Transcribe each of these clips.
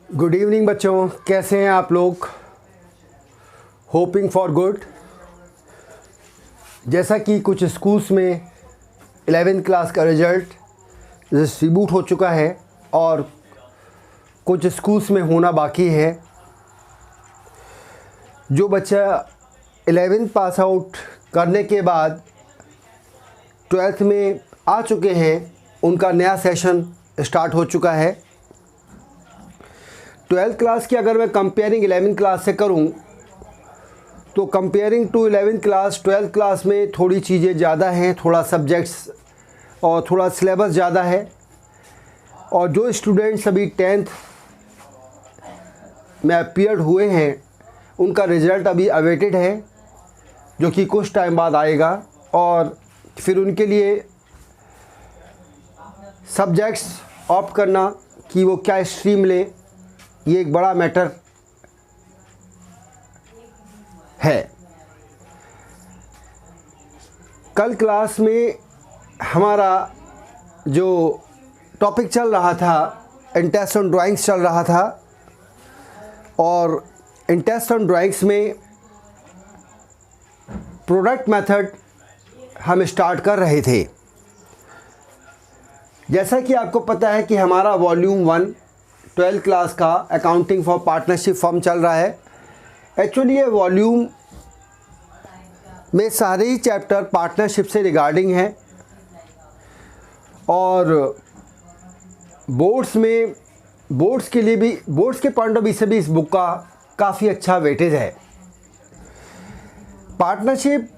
Good evening बच्चों, कैसे हैं आप लोग। Hoping for good. जैसा कि कुछ स्कूल्स में 11th क्लास का रिज़ल्ट डिस्ट्रीब्यूट हो चुका है और कुछ स्कूल्स में होना बाकी है। जो बच्चा 11th पास आउट करने के बाद 12th में आ चुके हैं, उनका नया सेशन स्टार्ट हो चुका है। 12th क्लास की अगर मैं कंपेयरिंग 11th क्लास से करूं तो comparing to 11th class 12th class में थोड़ी चीज़ें ज़्यादा हैं, थोड़ा सब्जेक्ट्स और थोड़ा सिलेबस ज़्यादा है। और जो स्टूडेंट्स अभी 10th में अपीयर्ड हुए हैं उनका रिज़ल्ट अभी अवेटेड है, जो कि कुछ टाइम बाद आएगा। और फिर उनके लिए सब्जेक्ट्स ऑप्ट करना कि वो क्या स्ट्रीम लें, ये एक बड़ा मैटर है। कल क्लास में हमारा जो टॉपिक चल रहा था, इंटरेस्ट ऑन ड्राइंग्स चल रहा था, और इंटरेस्ट ऑन ड्राइंग्स में प्रोडक्ट मेथड हम स्टार्ट कर रहे थे। जैसा कि आपको पता है कि हमारा वॉल्यूम 1 12th क्लास का अकाउंटिंग फॉर पार्टनरशिप फर्म चल रहा है। एक्चुअली ये वॉल्यूम में सारे ही चैप्टर पार्टनरशिप से रिगार्डिंग हैं और बोर्ड्स के लिए भी, बोर्ड्स के पॉइंट ऑफ व्यू से भी इस बुक का काफ़ी अच्छा वेटेज है। पार्टनरशिप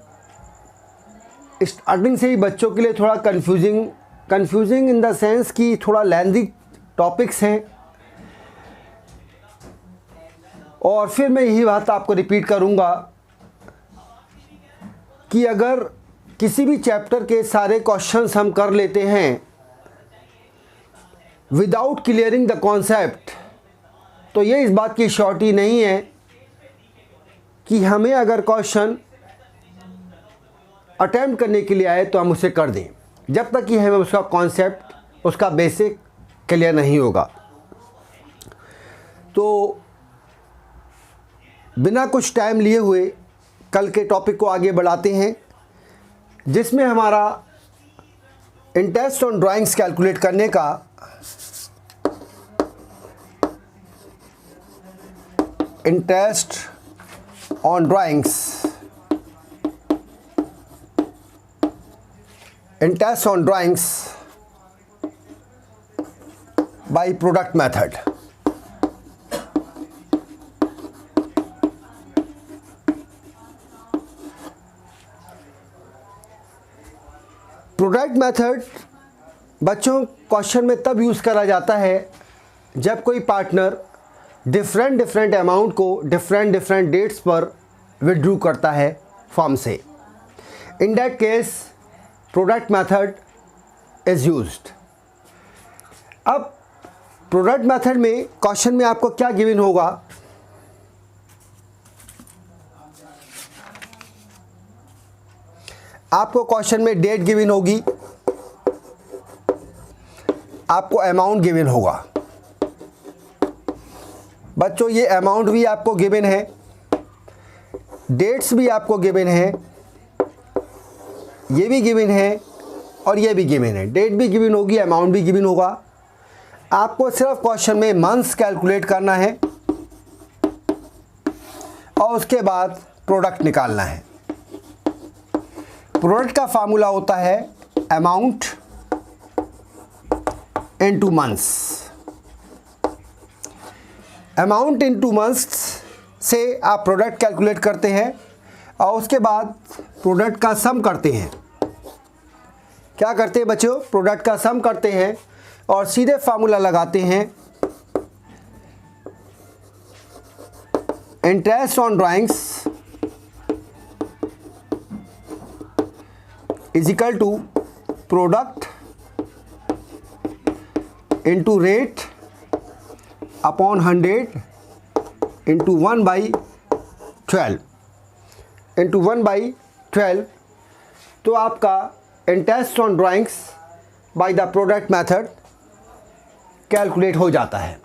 स्टार्टिंग से ही बच्चों के लिए थोड़ा कंफ्यूजिंग इन द सेंस कि थोड़ा लेंथी टॉपिक्स हैं। और फिर मैं यही बात आपको रिपीट करूंगा कि अगर किसी भी चैप्टर के सारे क्वेश्चंस हम कर लेते हैं विदाउट क्लियरिंग द कॉन्सेप्ट, तो ये इस बात की श्योरिटी नहीं है कि हमें अगर क्वेश्चन अटेम्प्ट करने के लिए आए तो हम उसे कर दें, जब तक कि हमें उसका कॉन्सेप्ट, उसका बेसिक क्लियर नहीं होगा। तो बिना कुछ टाइम लिए हुए कल के टॉपिक को आगे बढ़ाते हैं, जिसमें हमारा इंटरेस्ट ऑन ड्राइंग्स कैलकुलेट करने का interest on drawings by product method. Product method बच्चों क्वेश्चन में तब यूज़ करा जाता है जब कोई पार्टनर डिफरेंट अमाउंट को डिफरेंट डेट्स पर विड्रू करता है फर्म से। इन that case product method is used. अब प्रोडक्ट मेथड में क्वेश्चन में आपको क्या गिवन होगा, आपको क्वेश्चन में डेट गिवन होगी, आपको अमाउंट गिवन होगा। बच्चों ये अमाउंट भी आपको गिवन है, डेट्स भी आपको गिवन है, ये भी गिवन है और ये भी गिवन है। डेट भी गिवन होगी, अमाउंट भी गिवन होगा। आपको सिर्फ क्वेश्चन में मंथ्स कैलकुलेट करना है और उसके बाद प्रोडक्ट निकालना है। प्रोडक्ट का फार्मूला होता है amount into months. Amount into months से आप प्रोडक्ट कैलकुलेट करते हैं और उसके बाद प्रोडक्ट का सम करते हैं। क्या करते हैं बच्चों, प्रोडक्ट का सम करते हैं और सीधे फार्मूला लगाते हैं interest on drawings is equal to product into rate upon 100 into 1/12 into 1/12। तो आपका interest on drawings by the product method calculate हो जाता है।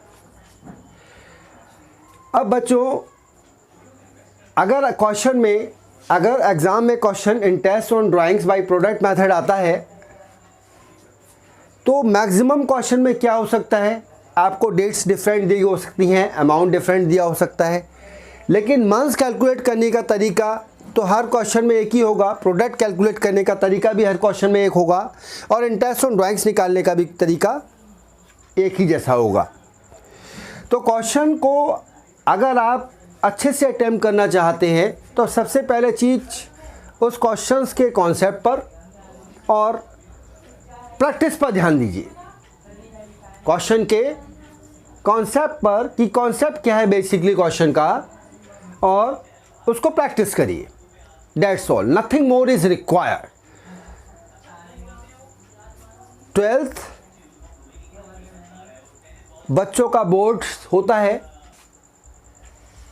अब बच्चों, अगर क्वेश्चन में, अगर एग्ज़ाम में question interest on drawings by product method आता है तो मैक्सिमम क्वेश्चन में क्या हो सकता है, आपको डेट्स डिफरेंट दी हो सकती हैं, अमाउंट डिफरेंट दिया हो सकता है, लेकिन मंथ्स कैलकुलेट करने का तरीका तो हर क्वेश्चन में एक ही होगा, प्रोडक्ट कैलकुलेट करने का तरीका भी हर क्वेश्चन में एक होगा, और इंटरेस्ट ऑन ड्राइंग्स निकालने का भी तरीका एक ही जैसा होगा। तो क्वेश्चन को अगर आप अच्छे से अटेम्प्ट करना चाहते हैं तो सबसे पहले चीज़ उस क्वेश्चंस के कॉन्सेप्ट पर और प्रैक्टिस पर ध्यान दीजिए। क्वेश्चन के कॉन्सेप्ट पर कि कॉन्सेप्ट क्या है बेसिकली क्वेश्चन का, और उसको प्रैक्टिस करिए। That's all, nothing more is required. 12th बच्चों का बोर्ड होता है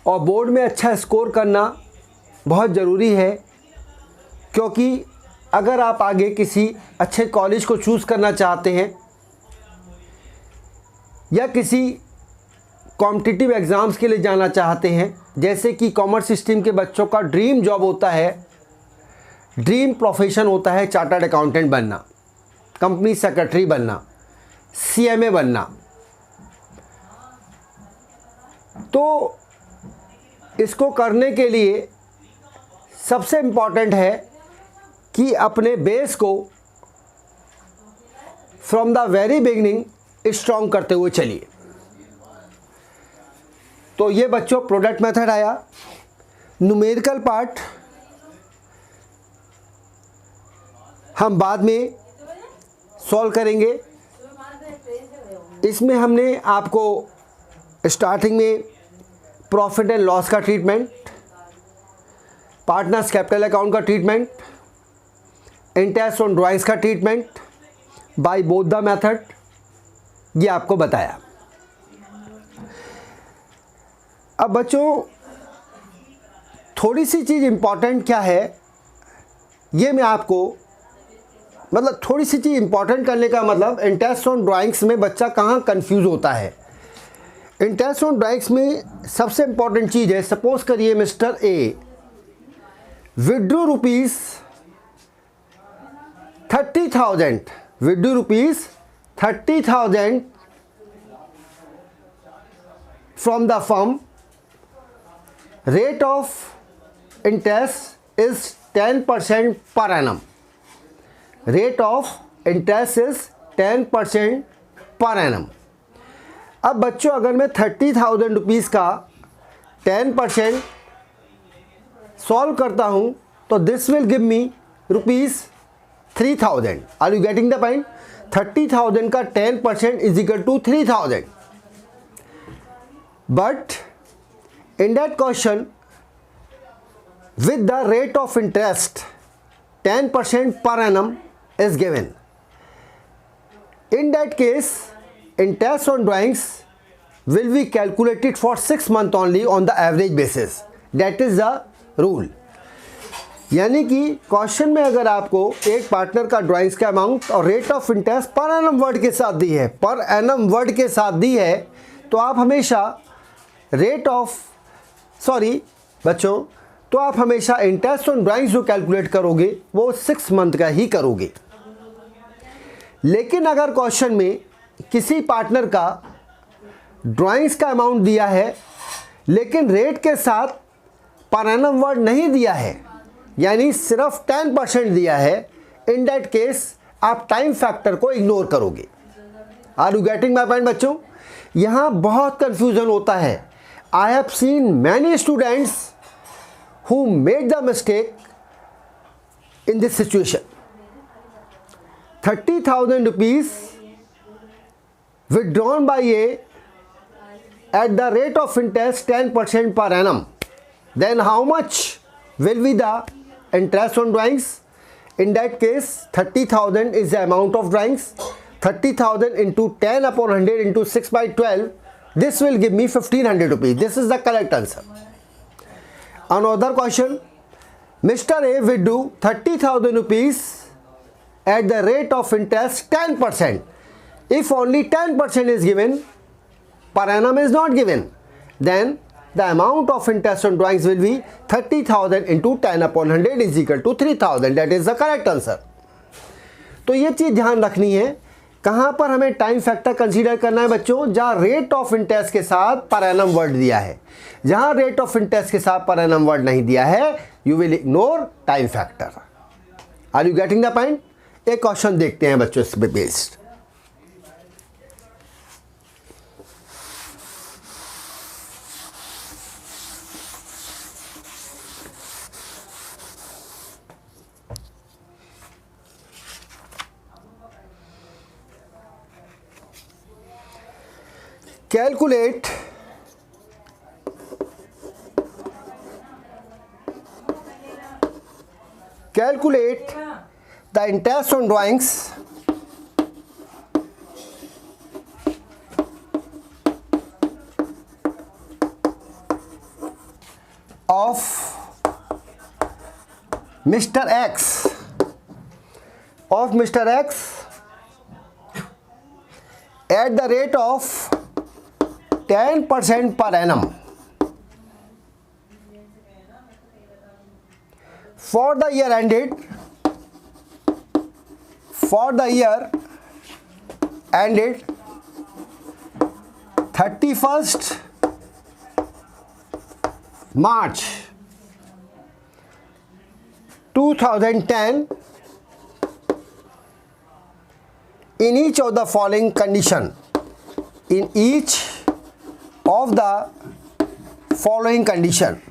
और बोर्ड में अच्छा स्कोर करना बहुत ज़रूरी है, क्योंकि अगर आप आगे किसी अच्छे कॉलेज को चूज़ करना चाहते हैं या किसी कॉम्पिटिटिव एग्ज़ाम्स के लिए जाना चाहते हैं, जैसे कि कॉमर्स स्ट्रीम के बच्चों का ड्रीम जॉब होता है, ड्रीम प्रोफेशन होता है चार्टर्ड अकाउंटेंट बनना, कंपनी सेक्रेटरी बनना, CMA बनना, तो इसको करने के लिए सबसे इम्पॉर्टेंट है कि अपने बेस को from the very beginning strong करते हुए चलिए। तो ये बच्चों प्रोडक्ट मेथड आया। न्यूमेरिकल पार्ट हम बाद में सॉल्व करेंगे। इसमें हमने आपको स्टार्टिंग में प्रॉफिट एंड लॉस का ट्रीटमेंट, पार्टनर्स कैपिटल अकाउंट का ट्रीटमेंट, इंटरेस्ट ऑन ड्राइंग्स का treatment by both the method, ये आपको बताया। अब बच्चों थोड़ी सी चीज़ इम्पॉर्टेंट क्या है, ये मैं आपको मतलब थोड़ी सी चीज़ इम्पॉर्टेंट करने का मतलब इंटरेस्ट ऑन ड्राइंग्स में बच्चा कहाँ कंफ्यूज होता है। इंटरेस्ट ऑन ड्राइंग्स में सबसे इम्पॉर्टेंट चीज़ है, सपोज करिए mister A withdrew rupees 30,000, withdrew rupees 30,000 from the firm, rate of interest is 10% per annum, rate of interest is 10% per annum. अब बच्चों अगर मैं 30,000 रुपीज़ का 10% सॉल्व करता हूँ तो this will give me rupees 3,000। Are you getting the point? 30,000 का 10% is equal to 3,000। But in that question with the rate of interest 10% per annum is given. In that case interest on drawings will be calculated for 6 months only on the average basis. That is the rule. यानी कि question में अगर आपको एक partner का drawings का amount और rate of interest per annum word के साथ दी है, पर एनम वर्ड के साथ दी है, तो आप हमेशा रेट ऑफ बच्चों तो आप हमेशा इंटरेस्ट ऑन ड्राइंग्स जो कैलकुलेट करोगे वो 6 मंथ का ही करोगे। लेकिन अगर क्वेश्चन में किसी पार्टनर का ड्राइंग्स का अमाउंट दिया है लेकिन रेट के साथ पर एनम वर्ड नहीं दिया है, यानी सिर्फ 10% दिया है, इन दैट केस आप टाइम फैक्टर को इग्नोर करोगे। Are you getting my point बच्चों? यहाँ बहुत कंफ्यूजन होता है। I have seen many students who made the mistake in this situation. 30,000 rupees withdrawn by A at the rate of interest 10% per annum. Then how much will be the interest on drawings? In that case 30,000 is the amount of drawings. 30,000 into 10 upon 100 into 6 by 12, this will give me 1,500 rupees. This is the correct answer. Another question, Mr. A withdrew 30,000 rupees at the rate of interest 10%. If only 10% is given, per annum is not given, then the amount of interest on drawings will be 30,000 into 10 upon 100 is equal to 3,000. That is the correct answer. तो ये चीज़ ध्यान रखनी है, कहाँ पर हमें time factor consider करना है बच्चों, जहाँ रेट ऑफ इंटरेस्ट के साथ पर एनम वर्ड दिया है. जहाँ रेट ऑफ इंटरेस्ट के साथ पर एनम वर्ड नहीं दिया है, you will ignore time factor. Are you getting the point? एक क्वेश्चन देखते हैं बच्चों इस पे based. Calculate the interest on drawings of Mr. X at the rate of 10% per annum for the year ended 31st March 2010 in each of the following condition. In each of the following condition.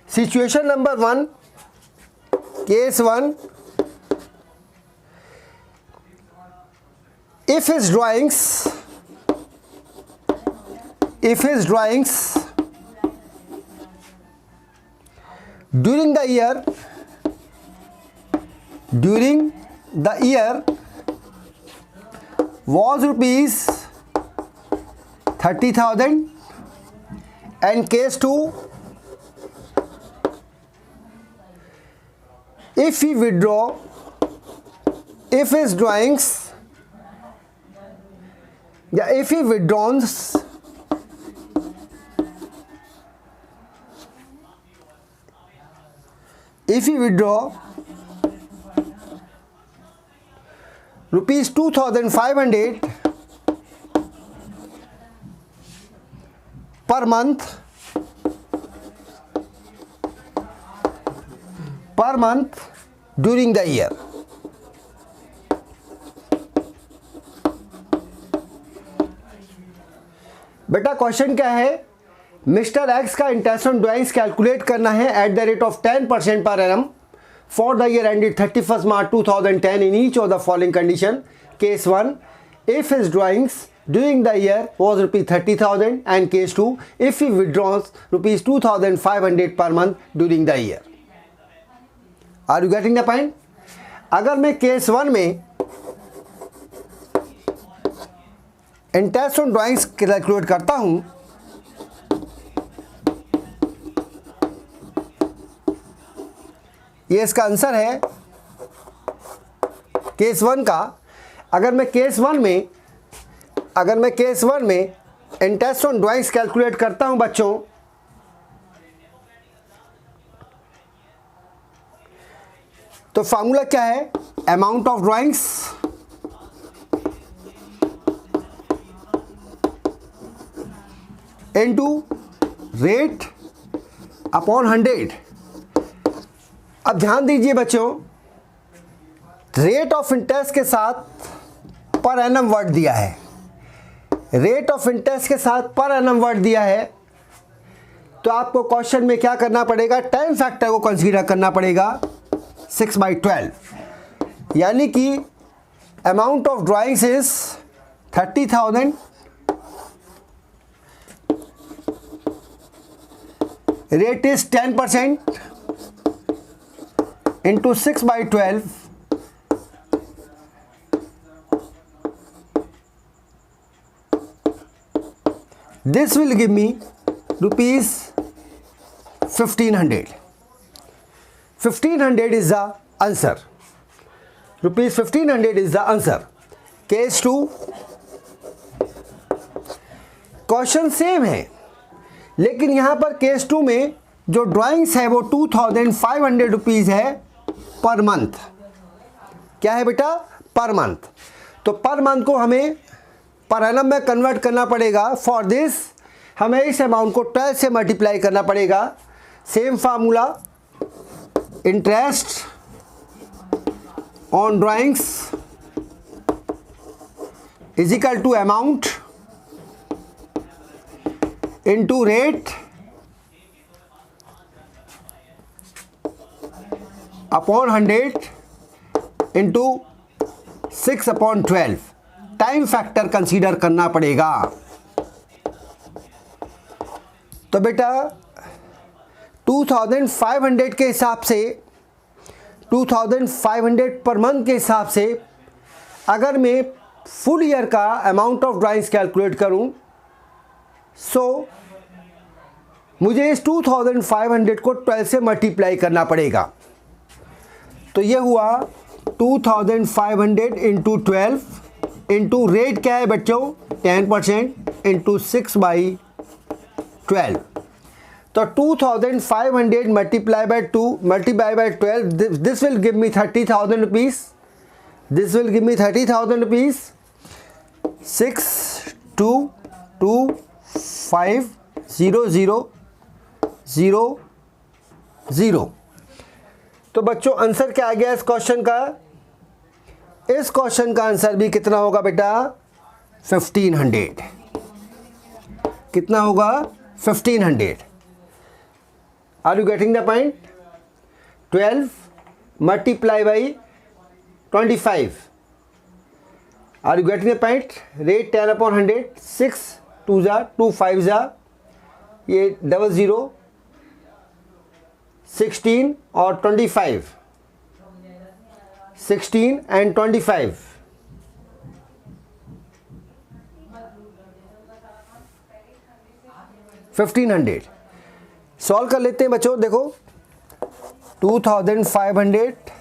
Situation number 1, case 1, if his drawings during the year was rupees 30,000, and case 2, if he withdraws rupees 2,500 per month during the year. बेटा question क्या है, mister x का interest on drawings calculate करना है eight the rate of 10% per annum for the year ended 31st March 2010 in each of the following condition. Case 1, if his drawings during the year was rupees 30,000, and case 2, if he withdraws rupees 2,500 per month during the year. Are you getting the point? अगर मैं case 1 में interest on drawings calculate करता हूं, ये इसका answer है case 1 का. अगर मैं केस 1 में इंटरेस्ट ऑन ड्राइंग्स कैलकुलेट करता हूं बच्चों, तो फार्मूला क्या है, amount of drawings into rate upon 100. अब ध्यान दीजिए बच्चों, रेट ऑफ इंटरेस्ट के साथ पर एनम वर्ड दिया है, रेट ऑफ इंटरेस्ट के साथ पर एनम वर्ड दिया है, तो आपको क्वेश्चन में क्या करना पड़ेगा, टाइम फैक्टर को कंसीडर करना पड़ेगा 6/12, यानी कि amount of drawings is 30,000 rate is 10% into 6/12 this will give me rupees 1,500. 1,500 is the answer. Rupees 1,500 is the answer. Case 2 question same है, लेकिन यहाँ पर केस 2 में जो ड्राइंग्स है वो 2500 रुपीज़ है पर मंथ। क्या है बेटा? Per month. तो पर मंथ को हमें पर एनम में कन्वर्ट करना पड़ेगा। फॉर दिस हमें इस अमाउंट को 12 से मल्टीप्लाई करना पड़ेगा। Same formula, interest on drawings is equal to amount into rate upon 100 into 6/12। Time factor consider करना पड़ेगा। तो बेटा 2500 के हिसाब से, 2500 पर मंथ के हिसाब से अगर मैं फुल ईयर का अमाउंट ऑफ ड्राइंग्स कैलकुलेट करूं, सो मुझे इस 2500 को 12 से मल्टीप्लाई करना पड़ेगा। तो ये हुआ 2500 इंटू 12 इंटू रेट क्या है बच्चों? 10% इंटू 6/12। तो 2500 multiply by 2 multiply by 12, this will give me 30,000 rupees. This will give me 30,000 rupees. 62250000। तो बच्चों आंसर क्या आ गया इस क्वेश्चन का? इस क्वेश्चन का आंसर भी कितना होगा बेटा? 1500। कितना होगा? 1500। Are you getting the point? 12 multiply by 25। Are you getting the point? Rate 10/100, 6 2 जा 2 5 जा, ये 00, 16 और 25, 16 एंड 25। $1500 सॉल्व कर लेते हैं बच्चों। देखो 2500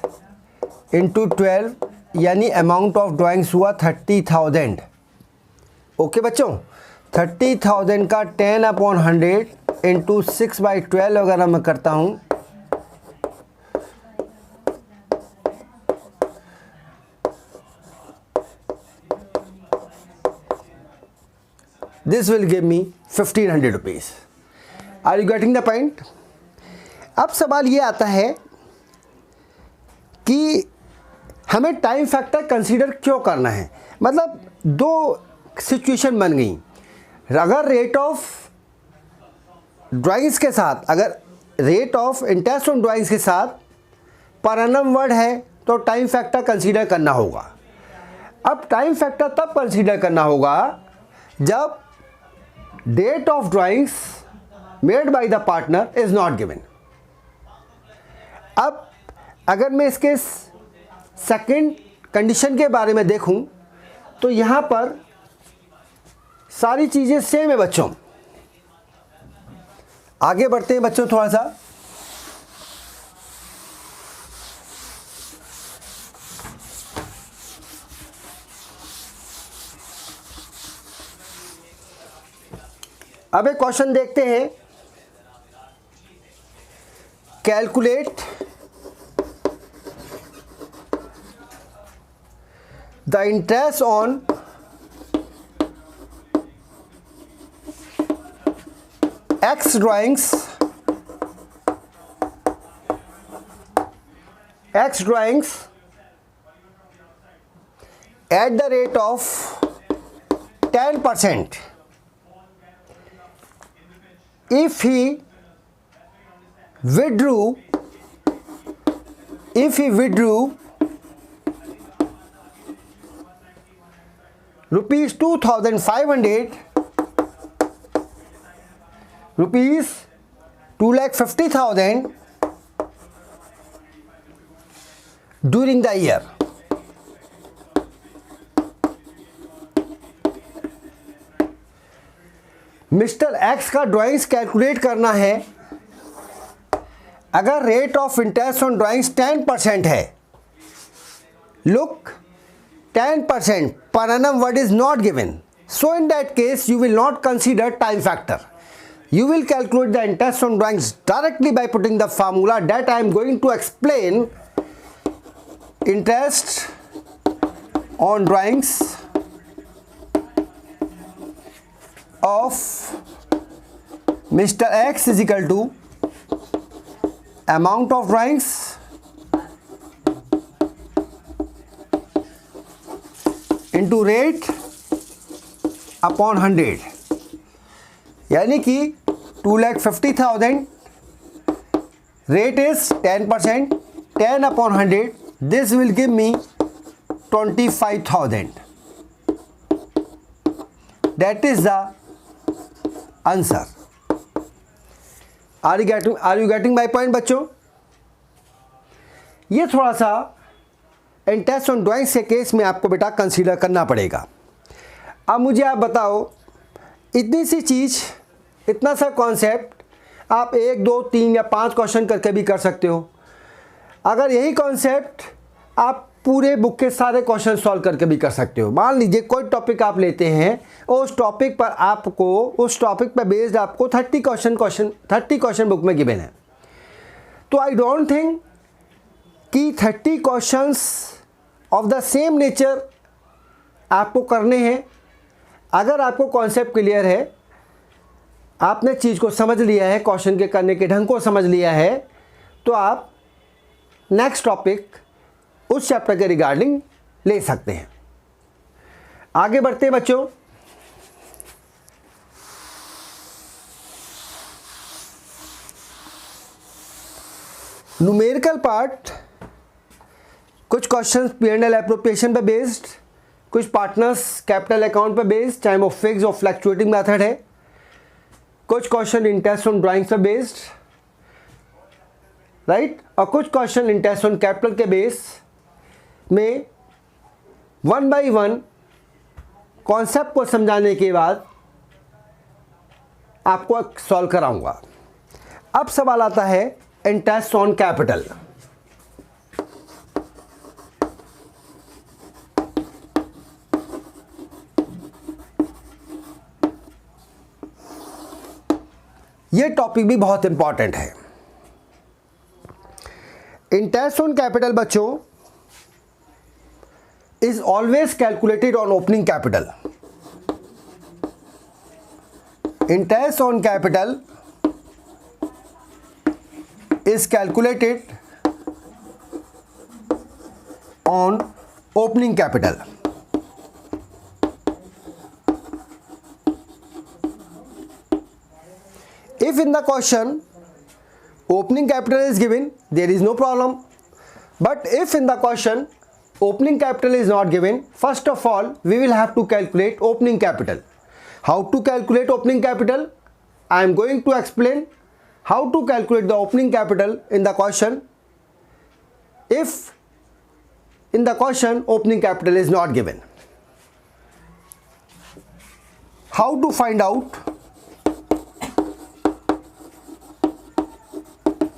इंटू 12 यानी अमाउंट ऑफ ड्राइंग्स हुआ 30,000। ओके बच्चों, 30,000 का 10/100 इंटू 6/12 अगर मैं करता हूँ, this will give me 1500 rupees. Are you getting the point? अब सवाल ये आता है कि हमें टाइम फैक्टर कंसीडर क्यों करना है। मतलब दो सिचुएशन बन गई। अगर रेट ऑफ ड्राइंग्स के साथ, अगर rate of interest on drawings के साथ पर एनम वर्ड है तो टाइम फैक्टर कंसीडर करना होगा। अब टाइम फैक्टर तब कंसीडर करना होगा जब date of drawings made by the partner is not given. अब अगर मैं इसके सेकंड कंडीशन के बारे में देखूं तो यहां पर सारी चीजें सेम है बच्चों। आगे बढ़ते हैं बच्चों थोड़ा सा। अब एक क्वेश्चन देखते हैं। Calculate the interest on X drawings at the rate of 10% if he withdrew rupees 2,500, rupees 2,50,000 during the year. Mister x का ड्राइंग्स कैलकुलेट करना है। अगर rate of interest on drawings 10% है, look 10% per annum what is not given. So in that case you will not consider time factor. You will calculate the interest on drawings directly by putting the formula that I am going to explain. Interest on drawings of Mr. X is equal to amount of drawings into rate upon 100, यानी कि 2,50,000, rate is 10%, 10 upon 100, this will give me 25,000. That is the answer. Are you getting my point बच्चों? ये थोड़ा सा interest on drawings के case में आपको बेटा कंसीडर करना पड़ेगा। अब मुझे आप बताओ, इतनी सी चीज़, इतना सा कॉन्सेप्ट आप 1, 2, 3 या 5 क्वेश्चन करके भी कर सकते हो। अगर यही कॉन्सेप्ट आप पूरे बुक के सारे क्वेश्चन सॉल्व करके भी कर सकते हो। मान लीजिए कोई टॉपिक आप लेते हैं, उस टॉपिक पर आपको, उस टॉपिक पर बेस्ड आपको 30 क्वेश्चन बुक में गिवन है, तो आई डोंट थिंक कि 30 questions of the same nature आपको करने हैं। अगर आपको कॉन्सेप्ट क्लियर है, आपने चीज़ को समझ लिया है, क्वेश्चन के करने के ढंग को समझ लिया है, तो आप नेक्स्ट टॉपिक उस चैप्टर के रिगार्डिंग ले सकते हैं। आगे बढ़ते हैं बच्चों। न्यूमेरिकल पार्ट, कुछ क्वेश्चंस P&L एप्रोप्रिएशन पे बेस्ड, कुछ पार्टनर्स कैपिटल अकाउंट पे बेस्ड, चाहे वो फिक्स और फ्लक्चुएटिंग मेथड है, कुछ क्वेश्चन इंटरेस्ट ऑन ड्राइंग्स पे बेस्ड, राइट, और कुछ क्वेश्चन इंटरेस्ट ऑन कैपिटल के बेस में 1 by 1 कॉन्सेप्ट को समझाने के बाद आपको सॉल्व कराऊंगा। अब सवाल आता है इंटरेस्ट ऑन कैपिटल। ये टॉपिक भी बहुत इंपॉर्टेंट है। इंटरेस्ट ऑन कैपिटल बच्चों is always calculated on opening capital. Interest on capital is calculated on opening capital. If in the question opening capital is given, there is no problem. But if in the question opening capital is not given, first of all we will have to calculate opening capital. How to calculate opening capital? I am going to explain how to calculate the opening capital in the question if in the question opening capital is not given. How to find out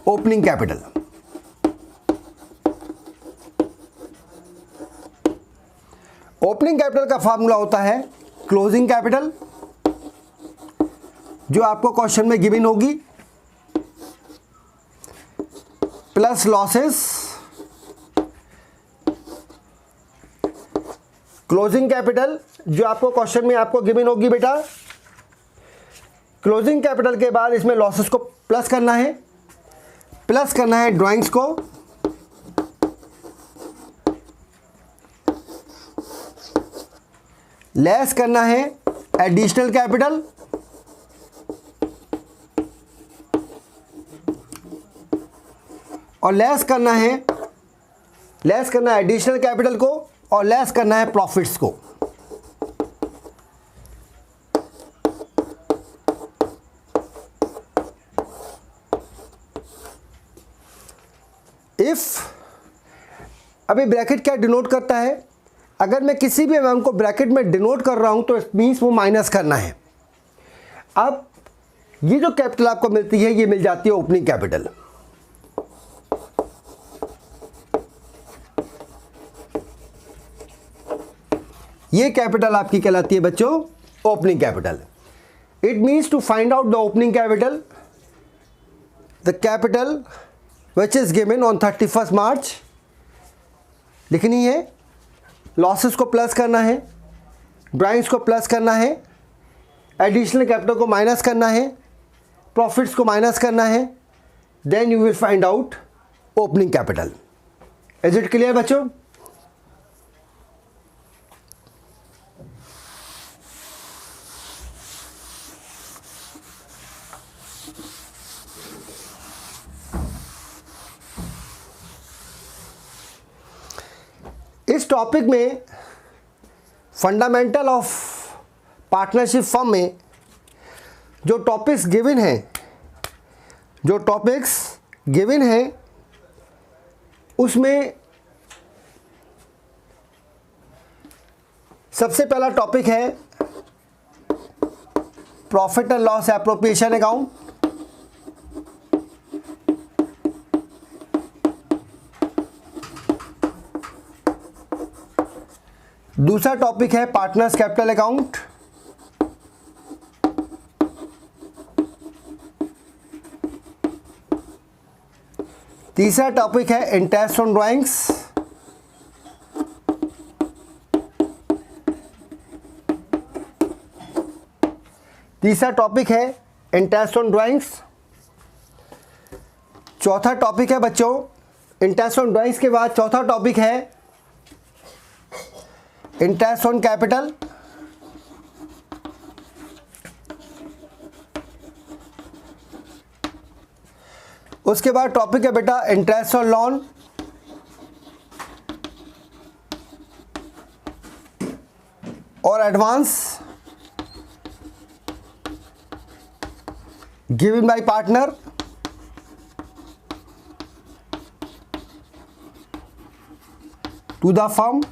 opening capital? Opening capital का formula होता है closing capital, जो आपको question में given होगी, plus losses. Closing capital जो आपको question में आपको गिवन होगी बेटा, क्लोजिंग कैपिटल के बाद इसमें लॉसेस को प्लस करना है, प्लस करना है ड्राइंग्स को, लेस करना है एडिशनल कैपिटल, और लेस करना है एडिशनल कैपिटल को, और लेस करना है प्रॉफिट्स को। इफ अभी ब्रैकेट क्या डिनोट करता है? अगर मैं किसी भी अमाउंट को ब्रैकेट में डिनोट कर रहा हूं तो इट मीन्स वो माइनस करना है। अब ये जो कैपिटल आपको मिलती है ये मिल जाती है ओपनिंग कैपिटल। ये कैपिटल आपकी कहलाती है बच्चों opening capital. It means to find out the opening capital, the capital which is given on 31 March लिखनी है, लॉसेस को प्लस करना है, ड्राइंग्स को प्लस करना है, एडिशनल कैपिटल को माइनस करना है, प्रॉफिट्स को माइनस करना है, then you will find out opening capital. Is it clear बच्चों? इस टॉपिक में फंडामेंटल ऑफ पार्टनरशिप फर्म में जो टॉपिक्स गिवन हैं उसमें सबसे पहला टॉपिक है profit and loss appropriation account, दूसरा टॉपिक है पार्टनर्स कैपिटल अकाउंट, तीसरा टॉपिक है इंटरेस्ट ऑन ड्राइंग्स, चौथा टॉपिक है बच्चों इंटरेस्ट ऑन ड्राइंग्स के बाद चौथा टॉपिक है इंटरेस्ट ऑन कैपिटल, उसके बाद टॉपिक है बेटा इंटरेस्ट ऑन लोन, और advance given by partner, to the firm.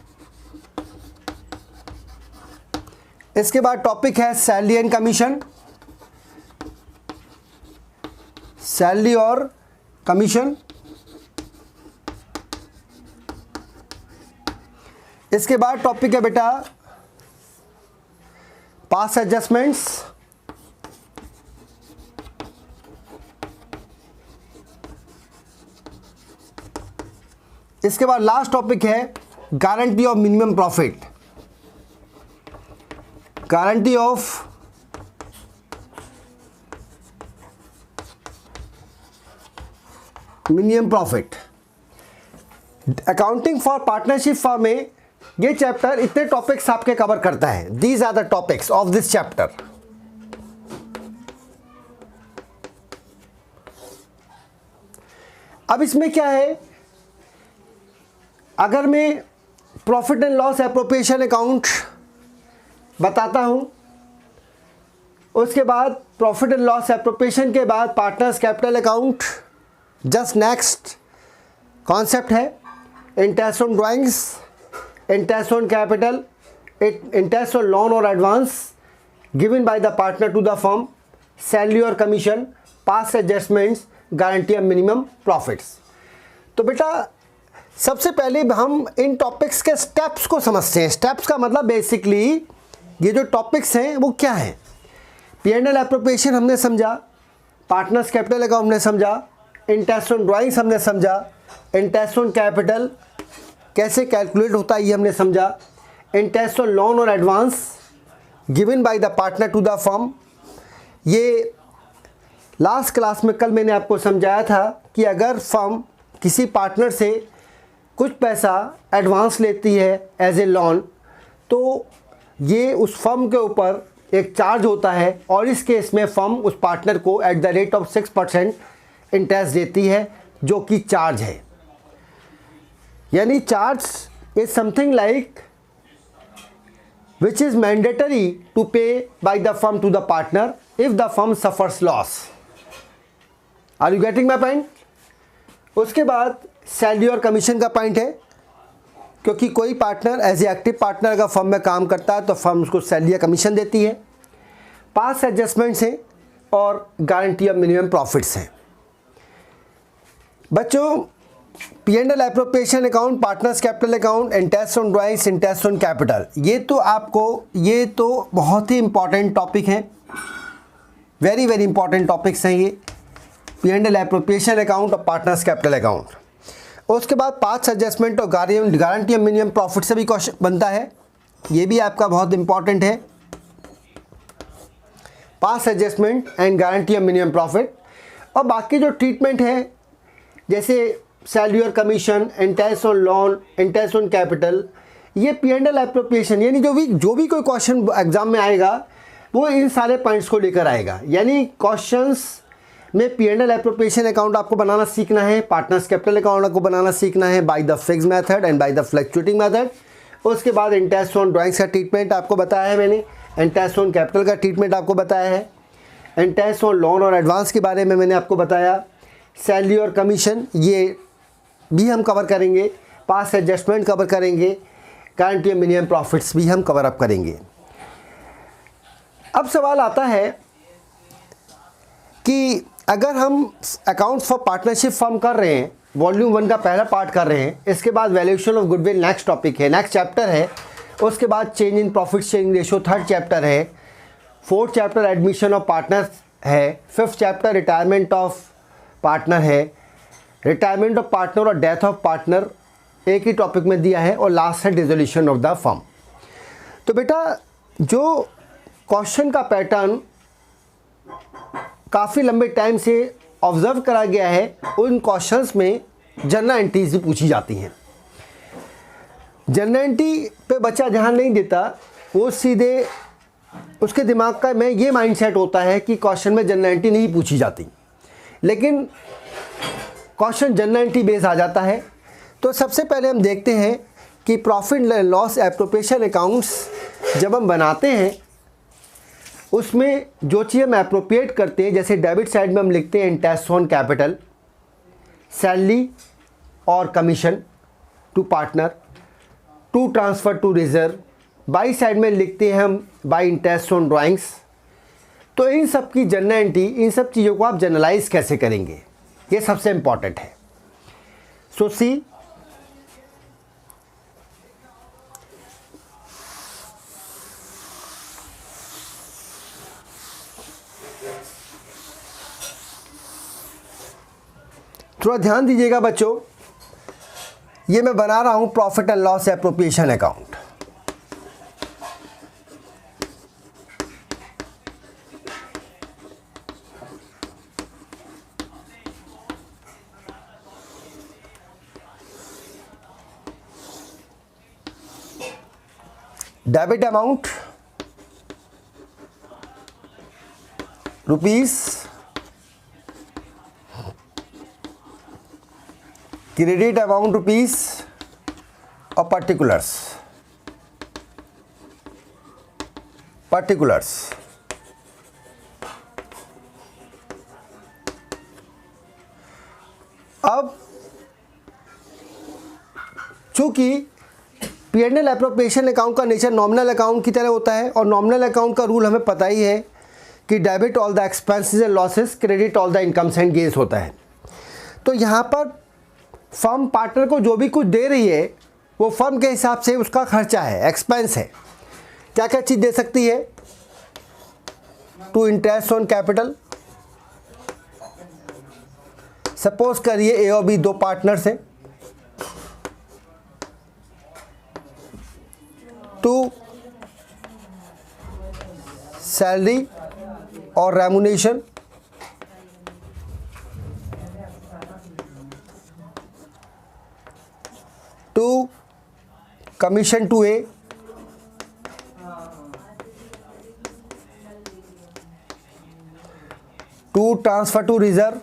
इसके बाद टॉपिक है सैलरी एंड कमीशन, सैलरी और कमीशन। इसके बाद टॉपिक है बेटा पास एडजस्टमेंट्स, इसके बाद लास्ट टॉपिक है guarantee of minimum profit, guarantee of minimum profit. Accounting for partnership firm में ये चैप्टर इतने टॉपिक्स आपके कवर करता है। These are the topics of this chapter. अब इसमें क्या है, अगर मैं profit and loss appropriation account बताता हूं, उसके बाद प्रॉफिट एंड लॉस एप्रोप्रिएशन के बाद partners capital account, just next concept है interest on drawings, interest on capital, interest on loan और advance given by the partner to the firm, salary और commission, past adjustments, guarantee of minimum profits. तो बेटा सबसे पहले हम इन topics के steps को समझते हैं। स्टेप्स का मतलब बेसिकली ये जो टॉपिक्स हैं वो क्या हैं। P&L एप्रोप्रिएशन हमने समझा, पार्टनर्स कैपिटल अकाउंट हमने समझा, इंटरेस्ट ऑन ड्राइंग्स हमने समझा, इंटरेस्ट ऑन कैपिटल कैसे कैलकुलेट होता है ये हमने समझा, इंटरेस्ट ऑन लोन और advance given by the partner to the firm. ये लास्ट क्लास में कल मैंने आपको समझाया था कि अगर फर्म किसी पार्टनर से कुछ पैसा एडवांस लेती है एज ए लोन, तो ये उस फर्म के ऊपर एक चार्ज होता है, और इस केस में फर्म उस पार्टनर को at the rate of 6% interest देती है, जो कि चार्ज है। यानी charge is something like which is mandatory to pay by the firm to the partner if the firm suffers loss. Are you getting my point? उसके बाद salary और commission का पॉइंट है, क्योंकि कोई partner as a active partner अगर firm में काम करता है तो फर्म उसको सैलरी या कमीशन देती है। पास एडजस्टमेंट्स हैं और गारंटी ऑफ मिनिमम प्रॉफिट्स हैं। बच्चों P&L appropriation account, partners capital account, interest on drawings, interest on capital, ये तो बहुत ही इंपॉर्टेंट टॉपिक हैं, वेरी वेरी इंपॉर्टेंट टॉपिक्स हैं ये, P&L एप्रोप्रिएशन अकाउंट और पार्टनर्स कैपिटल अकाउंट। उसके बाद पास्ट एडजस्टमेंट और गारंटी ऑफ मिनिमम प्रॉफिट से भी क्वेश्चन बनता है, ये भी आपका बहुत इंपॉर्टेंट है, past adjustment and guarantee of minimum profit. और बाकी जो ट्रीटमेंट है जैसे सैलरी और commission, interest on loan, interest on capital, ये P&L एप्रोप्रिएशन, यानी जो भी कोई क्वेश्चन एग्जाम में आएगा वो इन सारे पॉइंट्स को लेकर आएगा। यानी क्वेश्चंस में P&L एप्रोप्रिएशन अकाउंट आपको बनाना सीखना है, पार्टनर्स कैपिटल अकाउंट आपको बनाना सीखना है by the fixed method and by the fluctuating method. उसके बाद इंटरेस्ट ऑन ड्राइंग्स का ट्रीटमेंट आपको बताया है मैंने, इंटरेस्ट ऑन कैपिटल का ट्रीटमेंट आपको बताया है, इंटरेस्ट ऑन लोन और एडवांस के बारे में मैंने आपको बताया, सैलरी और कमीशन ये भी हम कवर करेंगे, पास्ट एडजस्टमेंट कवर करेंगे, गारंटी ऑफ मिनिमम प्रॉफिट्स भी हम कवर अप करेंगे। अब सवाल आता है कि अगर हम अकाउंट्स फॉर पार्टनरशिप फॉर्म कर रहे हैं, वॉल्यूम 1 का पहला पार्ट कर रहे हैं, इसके बाद valuation of goodwill next topic है, नेक्स्ट चैप्टर है, उसके बाद change in profit sharing ratio third chapter है, fourth chapter admission of partner है, fifth chapter retirement of partner है, रिटायरमेंट ऑफ पार्टनर और डेथ ऑफ पार्टनर एक ही टॉपिक में दिया है, और लास्ट है डिसोल्यूशन ऑफ द फर्म। तो बेटा जो क्वेश्चन का पैटर्न काफ़ी लंबे टाइम से ऑब्जर्व करा गया है, उन क्वेश्चंस में जनरल एंट्रीज भी पूछी जाती हैं। जनरल एंट्री पे बच्चा ध्यान नहीं देता, वो सीधे उसके दिमाग का में ये माइंडसेट होता है कि क्वेश्चन में जनरल एंट्री नहीं पूछी जाती, लेकिन क्वेश्चन जनरल एंट्री बेस आ जाता है। तो सबसे पहले हम देखते हैं कि प्रॉफिट लॉस एप्रोप्रिएशन अकाउंट्स जब हम बनाते हैं उसमें जो चीज़ हम एप्रोप्रिएट करते हैं, जैसे डेबिट साइड में हम लिखते हैं इंटरेस्ट ऑन कैपिटल, सैलरी और commission to partner, to transfer to reserve, by side में लिखते हैं हम बाई इंटरेस्ट ऑन ड्राइंग्स। तो इन सब की जनरल एंट्री, इन सब चीज़ों को आप जनरलाइज कैसे करेंगे, ये सबसे इम्पॉर्टेंट है। सो सी थोड़ा ध्यान दीजिएगा बच्चों, ये मैं बना रहा हूं profit and loss appropriation account. Debit amount rupees, credit amount rupees और पर्टिकुलर्स। अब चूंकि P&L एप्रोप्रिएशन अकाउंट का नेचर नॉमिनल अकाउंट की तरह होता है, और नॉमिनल अकाउंट का रूल हमें पता ही है कि debit all the expenses and losses, credit all the incomes and gains होता है। तो यहाँ पर फर्म पार्टनर को जो भी कुछ दे रही है वो फर्म के हिसाब से उसका खर्चा है, एक्सपेंस है। क्या क्या चीज़ दे सकती है? To interest on capital, suppose करिए ए और बी दो पार्टनर्स हैं, टू सैलरी और remuneration, to commission to A, to transfer to reserve,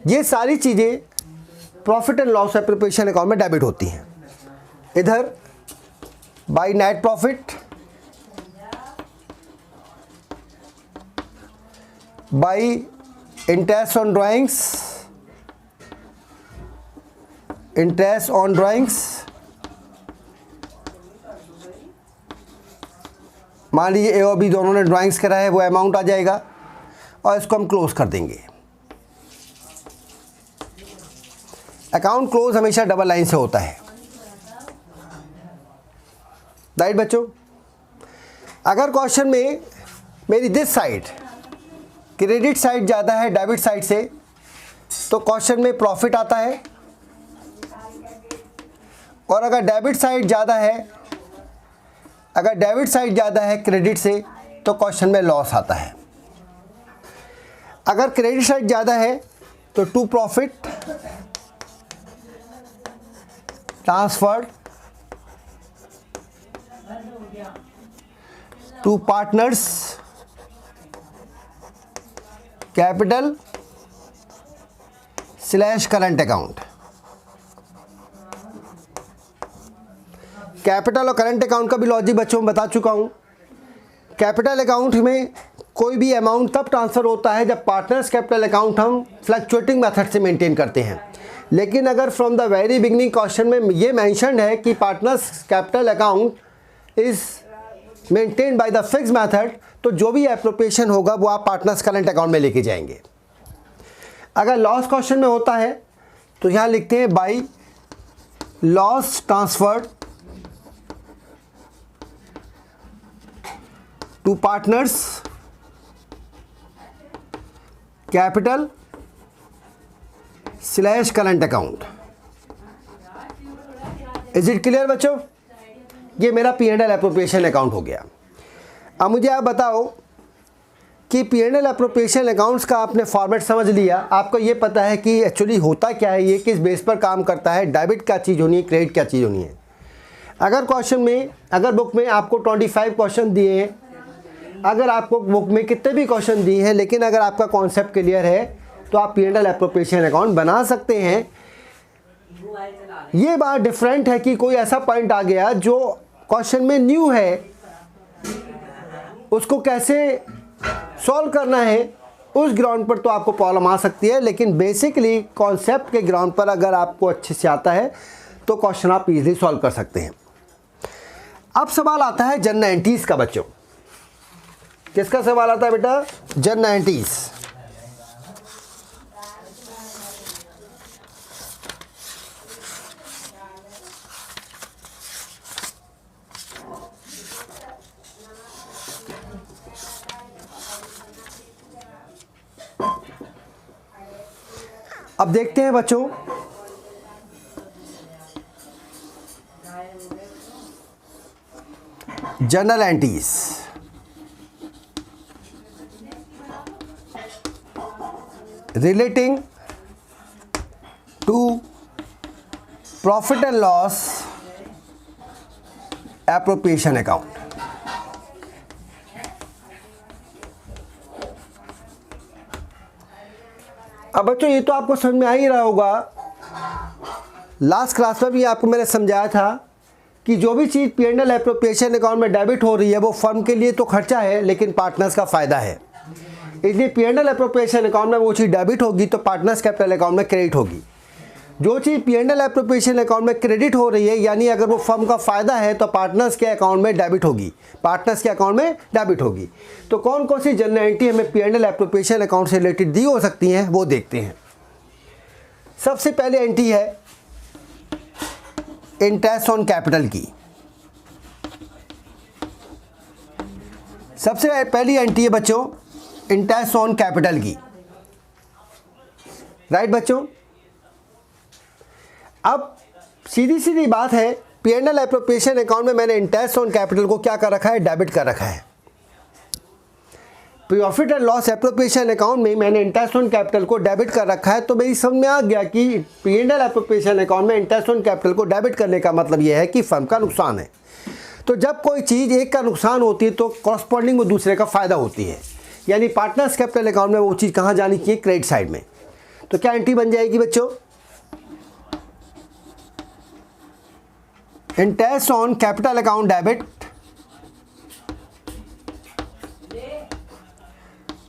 ये सारी चीज़ें profit and loss appropriation account में डेबिट होती हैं। इधर by net profit, by interest on drawings, मान लीजिए ए और बी दोनों ने ड्राइंग्स करा है, वो अमाउंट आ जाएगा और इसको हम क्लोज कर देंगे। अकाउंट क्लोज हमेशा डबल लाइन से होता है, राइट बच्चों। अगर क्वेश्चन में मेरी दिस साइड क्रेडिट साइड ज़्यादा है डेबिट साइड से, तो क्वेश्चन में प्रॉफिट आता है, और अगर डेबिट साइड ज़्यादा है क्रेडिट से, तो क्वेश्चन में लॉस आता है। अगर क्रेडिट साइड ज़्यादा है तो to profit transferred to partners capital / current account. Capital और करंट अकाउंट का भी लॉजिक बच्चों में बता चुका हूँ। कैपिटल अकाउंट में कोई भी अमाउंट तब ट्रांसफ़र होता है जब पार्टनर्स कैपिटल अकाउंट हम फ्लक्चुएटिंग मेथड से मेंटेन करते हैं। लेकिन अगर from the very beginning question में ये मैंशनड है कि partners capital account is maintain by the fix method, तो जो भी एप्रोप्रिएशन होगा वो आप पार्टनर्स करंट अकाउंट में लेके जाएंगे। अगर लॉस क्वेश्चन में होता है तो यहाँ लिखते हैं by loss transferred to partners capital / current account. Is it clear बच्चों? ये मेरा P&L एप्रोप्रिएशन अकाउंट हो गया। अब मुझे आप बताओ कि P&L एप्रोप्रिएशन अकाउंट्स का आपने फॉर्मेट समझ लिया, आपको ये पता है कि एक्चुअली होता क्या है, ये किस बेस पर काम करता है, डेबिट क्या चीज़ होनी है, क्रेडिट क्या चीज़ होनी है। अगर क्वेश्चन में, अगर बुक में आपको 25 क्वेश्चन दिए हैं, अगर आपको बुक में कितने भी क्वेश्चन दिए हैं, लेकिन अगर आपका कॉन्सेप्ट क्लियर है तो आप P&L एप्रोप्रिएशन अकाउंट बना सकते हैं। ये बात डिफरेंट है कि कोई ऐसा पॉइंट आ गया जो क्वेश्चन में न्यू है, उसको कैसे सॉल्व करना है, उस ग्राउंड पर तो आपको प्रॉब्लम आ सकती है। लेकिन बेसिकली कॉन्सेप्ट के ग्राउंड पर अगर आपको अच्छे से आता है तो क्वेश्चन आप इजीली सॉल्व कर सकते हैं। अब सवाल आता है जनरल एंट्रीज का बच्चों। किसका सवाल आता है बेटा? General entries. अब देखते हैं बच्चों, general entries. relating to profit and loss appropriation account। अब बच्चों ये तो आपको समझ में आ ही रहा होगा, लास्ट क्लास में भी आपको मैंने समझाया था कि जो भी चीज़ P&L एप्रोप्रिएशन अकाउंट में डेबिट हो रही है वो फर्म के लिए तो खर्चा है लेकिन पार्टनर्स का फ़ायदा है। इसलिए P&L एप्रोप्रिएशन अकाउंट में वो चीज़ डेबिट होगी तो पार्टनर्स कैपिटल अकाउंट में क्रेडिट होगी। जो चीज़ P&L एप्रोप्रिएशन अकाउंट में क्रेडिट हो रही है, यानी अगर वो फर्म का फ़ायदा है, तो पार्टनर्स के अकाउंट में डेबिट होगी, पार्टनर्स के अकाउंट में डेबिट होगी। तो कौन कौन सी जनरल एंट्री हमें P&L एप्रोप्रिएशन अकाउंट से रिलेटेड दी हो सकती हैं वो देखते हैं। सबसे पहले एंट्री है इंटरेस्ट ऑन कैपिटल की। सबसे पहली एंट्री है बच्चों इंटरेस्ट ऑन कैपिटल की, राइट बच्चों। अब सीधी सीधी बात है, P&L एप्रोप्रिएशन अकाउंट में मैंने इंटरेस्ट ऑन कैपिटल को क्या कर रखा है? डेबिट कर रखा है। Profit and loss appropriation account में मैंने इंटरेस्ट ऑन कैपिटल को डेबिट कर रखा है। तो मेरी समझ में आ गया कि P&L एप्रोप्रिएशन अकाउंट में इंटरेस्ट ऑन कैपिटल को डेबिट करने का मतलब यह है कि फर्म का नुकसान है। तो जब कोई चीज़ एक का नुकसान होती है तो कॉरस्पॉन्डिंग वो दूसरे का फ़ायदा होती है, यानी पार्टनर्स कैपिटल अकाउंट में वो चीज़ कहाँ जानी चाहिए? क्रेडिट साइड में। तो क्या एंट्री बन जाएगी बच्चों? Interest on capital account debit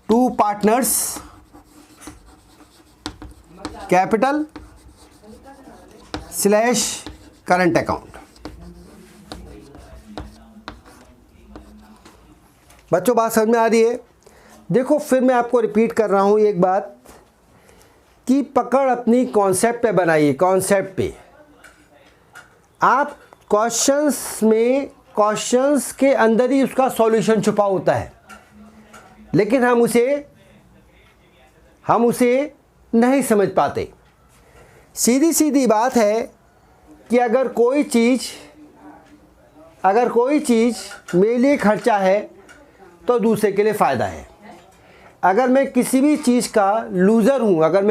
to partners capital / current account. बच्चों बात समझ में आ रही है? देखो फिर मैं आपको रिपीट कर रहा हूँ एक बात कि पकड़ अपनी कॉन्सेप्ट पे बनाइए, कॉन्सेप्ट पे। आप क्वेश्चंस के अंदर ही उसका सॉल्यूशन छुपा होता है, लेकिन हम उसे नहीं समझ पाते। सीधी सीधी बात है कि अगर कोई चीज़ मेरे लिए खर्चा है तो दूसरे के लिए फ़ायदा है। अगर मैं किसी भी चीज़ का लूज़र हूँ, अगर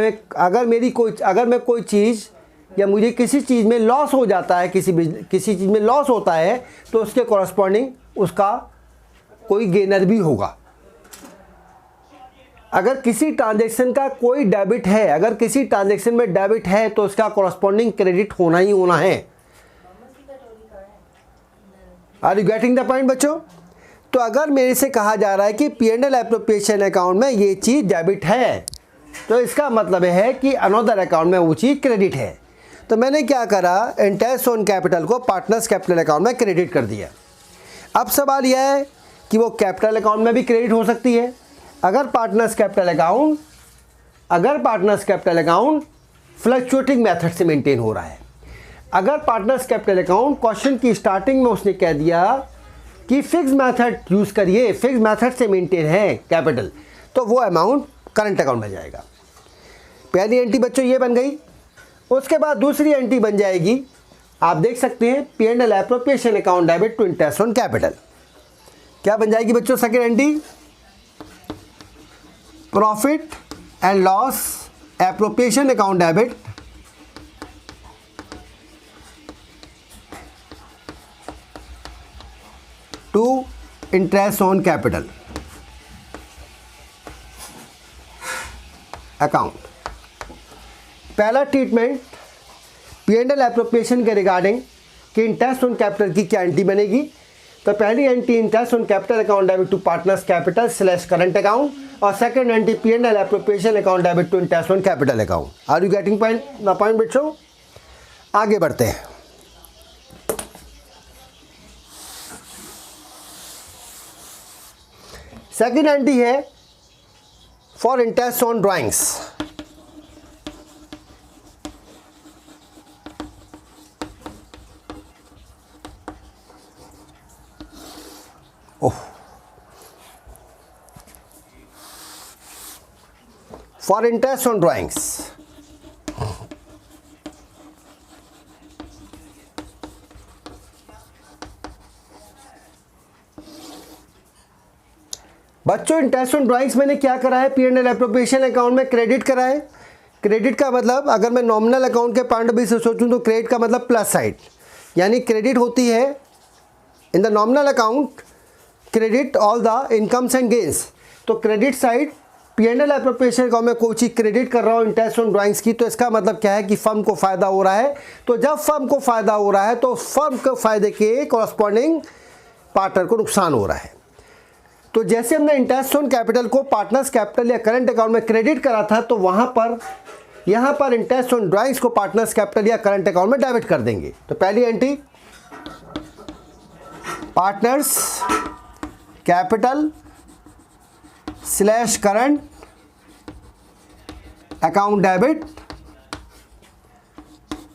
मैं कोई चीज़ या मुझे किसी चीज़ में लॉस हो जाता है, किसी चीज़ में लॉस होता है, तो उसके कॉरस्पॉन्डिंग उसका कोई गेनर भी होगा। अगर किसी ट्रांजैक्शन का कोई डेबिट है, अगर किसी ट्रांजैक्शन में डेबिट है, तो उसका कॉरस्पॉन्डिंग क्रेडिट होना ही होना है। Are you getting the point बच्चों? तो अगर मेरे से कहा जा रहा है कि P&L एप्रोप्रिएशन अकाउंट में ये चीज़ डेबिट है, तो इसका मतलब है कि अनदर अकाउंट में वो चीज़ क्रेडिट है। तो मैंने क्या करा, इंटरेस्ट ऑन कैपिटल को पार्टनर्स कैपिटल अकाउंट में क्रेडिट कर दिया। अब सवाल यह है कि वो कैपिटल अकाउंट में भी क्रेडिट हो सकती है अगर partners capital account fluctuating method से मेंटेन हो रहा है। अगर पार्टनर्स कैपिटल अकाउंट क्वेश्चन की स्टार्टिंग में उसने कह दिया कि फिक्स मेथड यूज़ करिए, फिक्स मेथड से मेंटेन है कैपिटल, तो वो अमाउंट करंट अकाउंट में जाएगा। पहली एंट्री बच्चों ये बन गई। उसके बाद दूसरी एंट्री बन जाएगी, आप देख सकते हैं, P&L appropriation account debit to interest on capital. क्या बन जाएगी बच्चों second entry? Profit and loss appropriation account debit to interest on capital account. पहला ट्रीटमेंट P&L एप्रोप्रिएशन के रिगार्डिंग कि इंटरेस्ट ऑन कैपिटल की क्या एंट्री बनेगी। तो पहली entry interest on capital account debit to partners capital / current account, और second entry P&L appropriation account debit to interest on capital account. Are you getting the point बच्चों? आगे बढ़ते हैं। सेकंड एंट्री है for interest on drawings. For interest on drawings. बच्चों interest on drawings मैंने क्या करा है, P&L एप्रोप्रिएशन अकाउंट में क्रेडिट करा है। क्रेडिट का मतलब अगर मैं नॉमिनल अकाउंट के पॉइंट ऑफ व्यू से सोचूं तो क्रेडिट का मतलब प्लस साइड, यानी क्रेडिट होती है in the nominal account, credit all the incomes and gains. तो credit side P&L appropriation account में कोई चीज़ क्रेडिट कर रहा हूँ इंटरेस्ट ऑन ड्राइंग्स की, तो इसका मतलब क्या है कि फर्म को फ़ायदा हो रहा है। तो जब फर्म को फ़ायदा हो रहा है तो फर्म के फ़ायदे के कॉरस्पॉन्डिंग पार्टनर को नुकसान हो रहा है। तो जैसे हमने इंटरेस्ट ऑन कैपिटल को पार्टनर्स कैपिटल या करंट अकाउंट में क्रेडिट करा था, तो यहाँ पर इंटरेस्ट ऑन ड्राइंग्स को पार्टनर्स कैपिटल या करंट अकाउंट में डेबिट कर देंगे। तो पहली entry partners capital / current account debit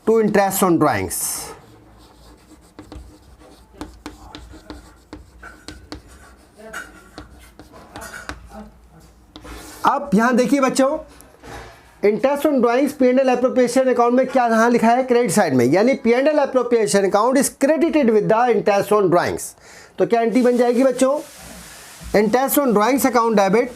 to interest on drawings. अब यहां देखिए बच्चों, interest on drawings P&L appropriation account में क्या यहां लिखा है, क्रेडिट साइड में, यानी P&L appropriation account is credited with the interest on drawings. तो क्या एंट्री बन जाएगी बच्चों, interest on drawings account debit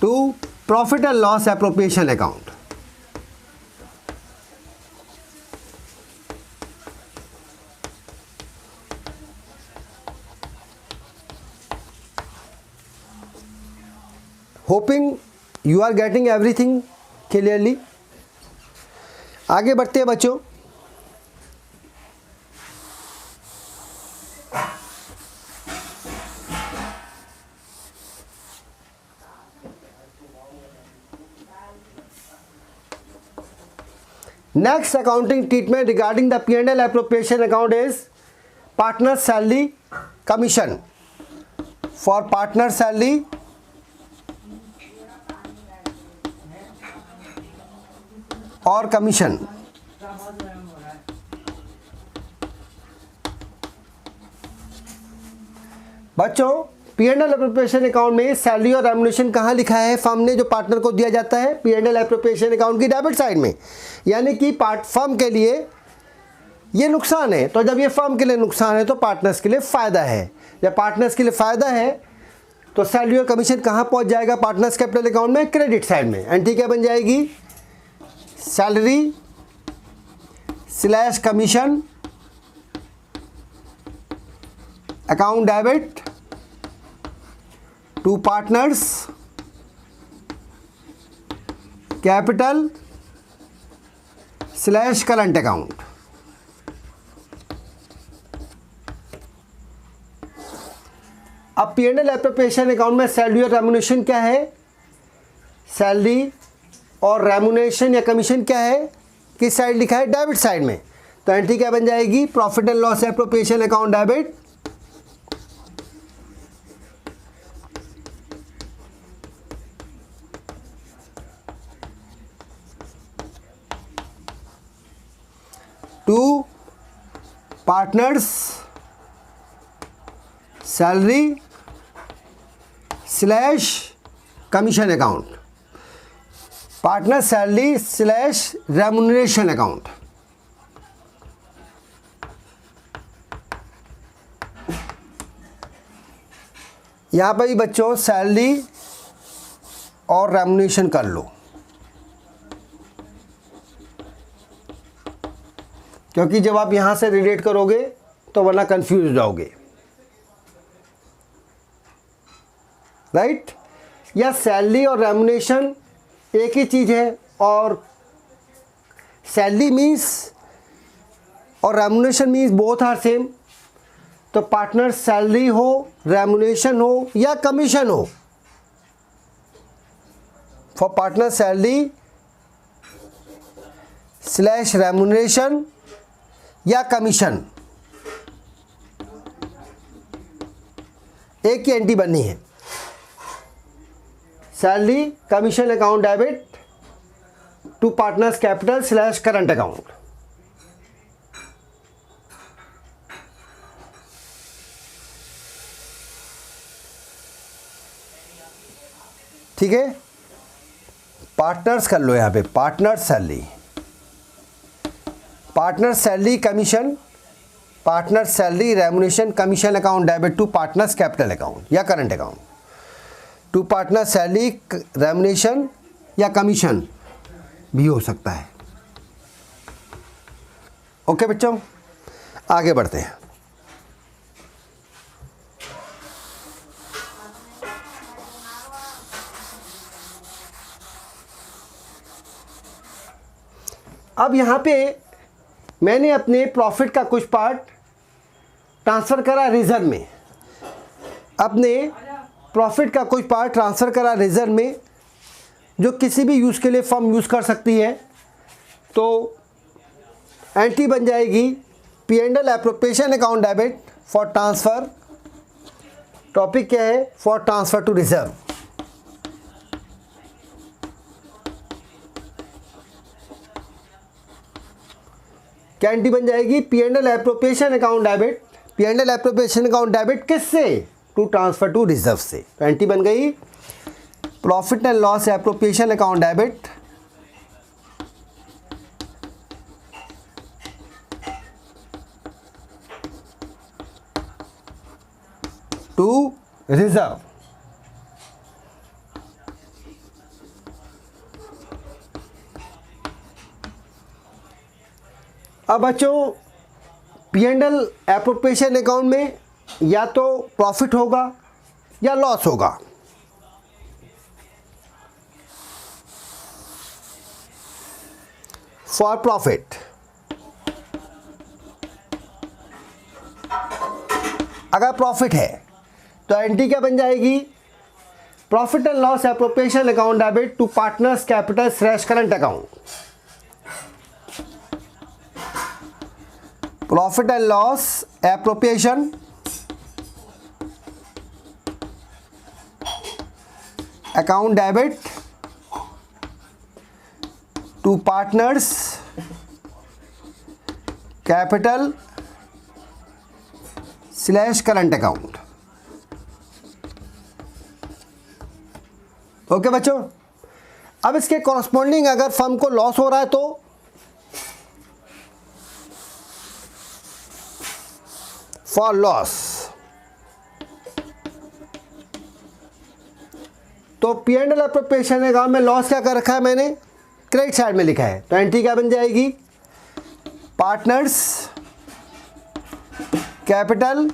to profit and loss appropriation account. Hoping you are getting everything clearly. आगे बढ़ते हैं बच्चों। Next accounting treatment regarding the P&L appropriation account is partner salary commission. For partner salary और commission, बच्चों P&L appropriation account में salary और remuneration कहाँ लिखा है? फर्म ने जो पार्टनर को दिया जाता है P&L एप्रोप्रिएशन अकाउंट की डेबिट साइड में, यानी कि फर्म के लिए ये नुकसान है, तो जब ये फर्म के लिए नुकसान है तो पार्टनर्स के लिए फ़ायदा है। जब पार्टनर्स के लिए फ़ायदा है तो सैलरी और कमीशन कहाँ पहुँच जाएगा? पार्टनर्स कैपिटल अकाउंट में, क्रेडिट साइड में। एंट्री क्या बन जाएगी? Salary / commission account debit to partners capital / current account. अब P&L एप्रोप्रिएशन अकाउंट में सैलरी और रेम्युनरेशन क्या है? सैलरी और रेम्युनरेशन या कमीशन क्या है? किस साइड लिखा है? डेबिट साइड में। तो एंट्री क्या बन जाएगी? Profit and loss appropriation account debit to partners salary / commission account, partner salary / remuneration account. यहाँ पर ही बच्चों सैलरी और रेम्युनरेशन कर लो, क्योंकि जब आप यहाँ से रिलेट करोगे तो वरना कंफ्यूज हो जाओगे, राइट? या सैलरी और रेम्युनरेशन एक ही चीज़ है, और सैलरी मीन्स और remuneration means both are same. तो पार्टनर सैलरी हो, रेम्युनरेशन हो या कमीशन हो, फॉर पार्टनर सैलरी / रेम्युनरेशन या कमीशन, एक ही एंट्री बननी है। Salary commission account debit to partners capital / current account. ठीक है, पार्टनर्स कर लो यहाँ पे, partner salary commission, partner salary remuneration commission account debit to partners capital account या current account. To partner salary remuneration या कमीशन भी हो सकता है। ओके बच्चों, आगे बढ़ते हैं। अब यहाँ पे मैंने अपने प्रॉफिट का कुछ पार्ट ट्रांसफ़र करा रिजर्व में, अपने प्रॉफिट का कुछ पार्ट ट्रांसफ़र करा रिजर्व में, जो किसी भी यूज़ के लिए फर्म यूज़ कर सकती है। तो एंट्री बन जाएगी P&L appropriation account debit for transfer. Topic क्या है? For transfer to reserve. क्या एंट्री बन जाएगी? P&L appropriation account debit, P&L appropriation account debit किससे? टू ट्रांसफ़र टू रिजर्व से। तो एंट्री बन गई profit and loss appropriation account debit to reserve. अब बच्चों P&L एप्रोप्रिएशन अकाउंट में या तो प्रॉफिट होगा या लॉस होगा। फॉर प्रॉफिट अगर प्रॉफिट है तो एंट्री क्या बन जाएगी? Profit and loss appropriation account debit to partners capital / current account. Profit and loss appropriation account debit to partners capital slash current account. Okay बच्चों, अब इसके कॉरस्पॉन्डिंग अगर फर्म को लॉस हो रहा है तो फॉर लॉस, तो P and L appropriation account में लॉस क्या कर रखा है मैंने, क्रेडिट साइड में लिखा है, तो एंट्री क्या बन जाएगी, partners capital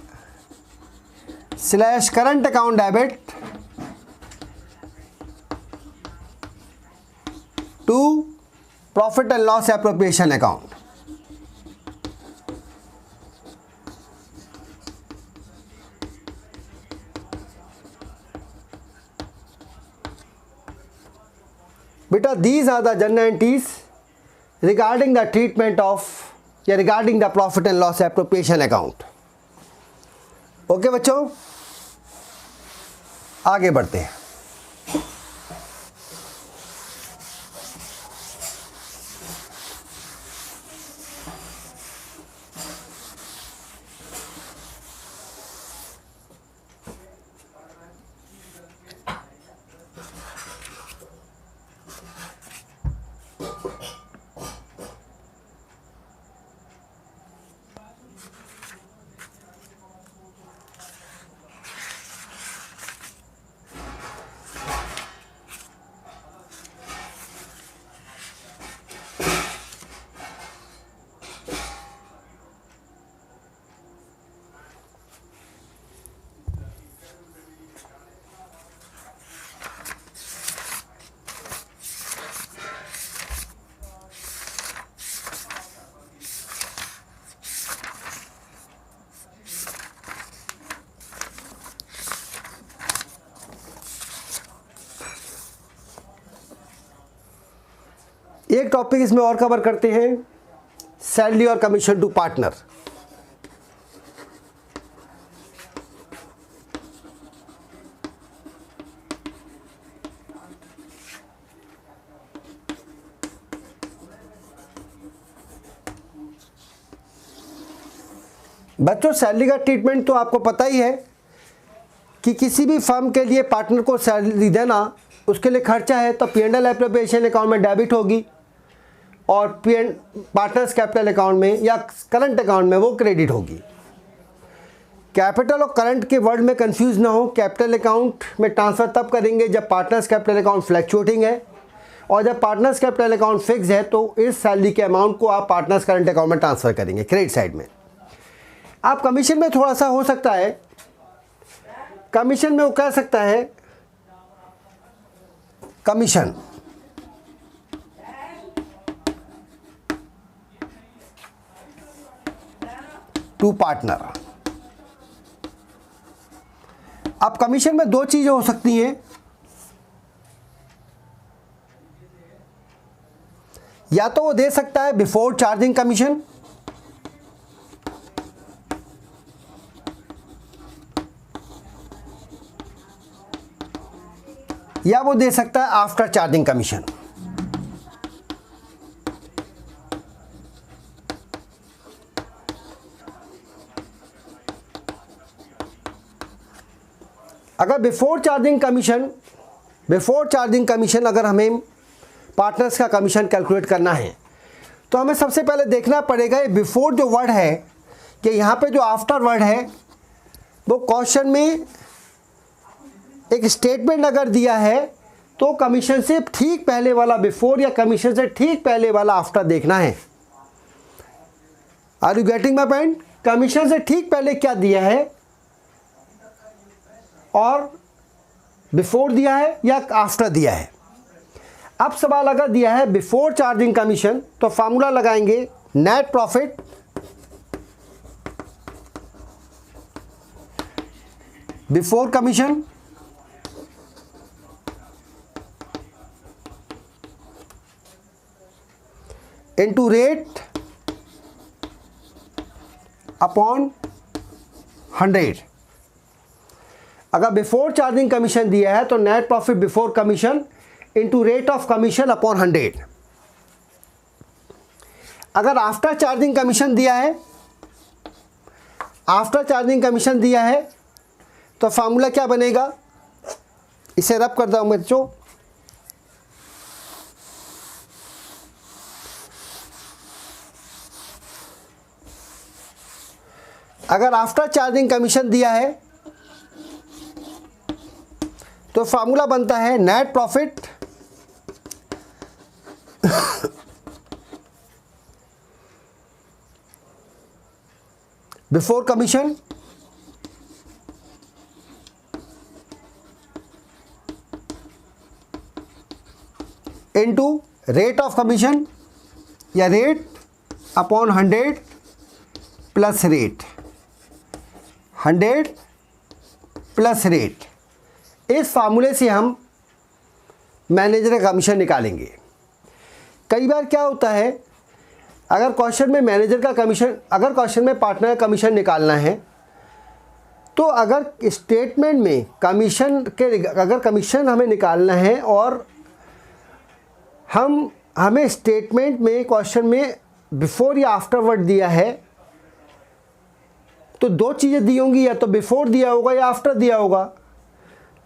slash current account debit to profit and loss appropriation account. बेटा these are the general entities regarding the treatment of या regarding the profit and loss appropriation account। Okay बच्चों, आगे बढ़ते हैं। एक टॉपिक इसमें और कवर करते हैं, सैलरी और कमीशन टू पार्टनर। बच्चों सैलरी का ट्रीटमेंट तो आपको पता ही है कि किसी भी फर्म के लिए पार्टनर को सैलरी देना उसके लिए खर्चा है, तो P and L appropriation account में डेबिट होगी और पार्टनर्स कैपिटल अकाउंट में या करंट अकाउंट में वो क्रेडिट होगी। कैपिटल और करंट के वर्ड में कंफ्यूज ना हो, कैपिटल अकाउंट में ट्रांसफ़र तब करेंगे जब पार्टनर्स कैपिटल अकाउंट फ्लैक्चुएटिंग है, और जब पार्टनर्स कैपिटल अकाउंट फिक्स है तो इस सैलरी के अमाउंट को आप पार्टनर्स करंट अकाउंट में ट्रांसफ़र करेंगे क्रेडिट साइड में। आप कमीशन में थोड़ा सा हो सकता है, कमीशन में वो कह सकता है कमीशन टू पार्टनर। अब कमीशन में दो चीजें हो सकती हैं, या तो वो दे सकता है बिफोर चार्जिंग कमीशन, या वो दे सकता है आफ्टर चार्जिंग कमीशन। अगर बिफोर चार्जिंग कमीशन अगर हमें पार्टनर्स का कमीशन कैलकुलेट करना है तो हमें सबसे पहले देखना पड़ेगा ये बिफोर जो वर्ड है कि यहाँ पे जो आफ्टर वर्ड है वो क्वेश्चन में एक स्टेटमेंट अगर दिया है तो कमीशन से ठीक पहले वाला बिफोर या कमीशन से ठीक पहले वाला आफ्टर देखना है। Are you getting my point? Commission से ठीक पहले क्या दिया है और बिफोर दिया है या आफ्टर दिया है। अब सवाल अगर दिया है बिफोर चार्जिंग कमीशन तो फार्मूला लगाएंगे net profit before commission into rate upon 100। अगर बिफोर चार्जिंग कमीशन दिया है तो net profit before commission into rate of commission upon 100। अगर आफ्टर चार्जिंग कमीशन दिया है, आफ्टर चार्जिंग कमीशन दिया है तो फार्मूला क्या बनेगा, इसे रब करता हूं बच्चों। अगर आफ्टर चार्जिंग कमीशन दिया है तो फार्मूला बनता है net profit before commission into rate of commission या rate upon 100 plus rate, 100 plus rate. इस फार्मूले से हम मैनेजर का कमीशन निकालेंगे। कई बार क्या होता है, अगर क्वेश्चन में मैनेजर का कमीशन, अगर क्वेश्चन में पार्टनर का कमीशन निकालना है तो अगर स्टेटमेंट में कमीशन के, अगर कमीशन हमें निकालना है और हमें स्टेटमेंट में क्वेश्चन में बिफोर या आफ्टरवर्ड दिया है तो दो चीज़ें दी होंगी, या तो बिफोर दिया होगा या आफ्टर दिया होगा।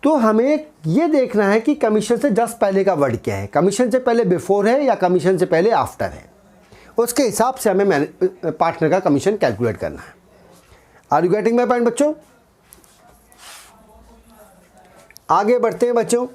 तो हमें ये देखना है कि कमीशन से जस्ट पहले का वर्ड क्या है, कमीशन से पहले बिफोर है या कमीशन से पहले आफ्टर है। उसके हिसाब से हमें पार्टनर का कमीशन कैलकुलेट करना है। Are you getting my point बच्चों? आगे बढ़ते हैं बच्चों।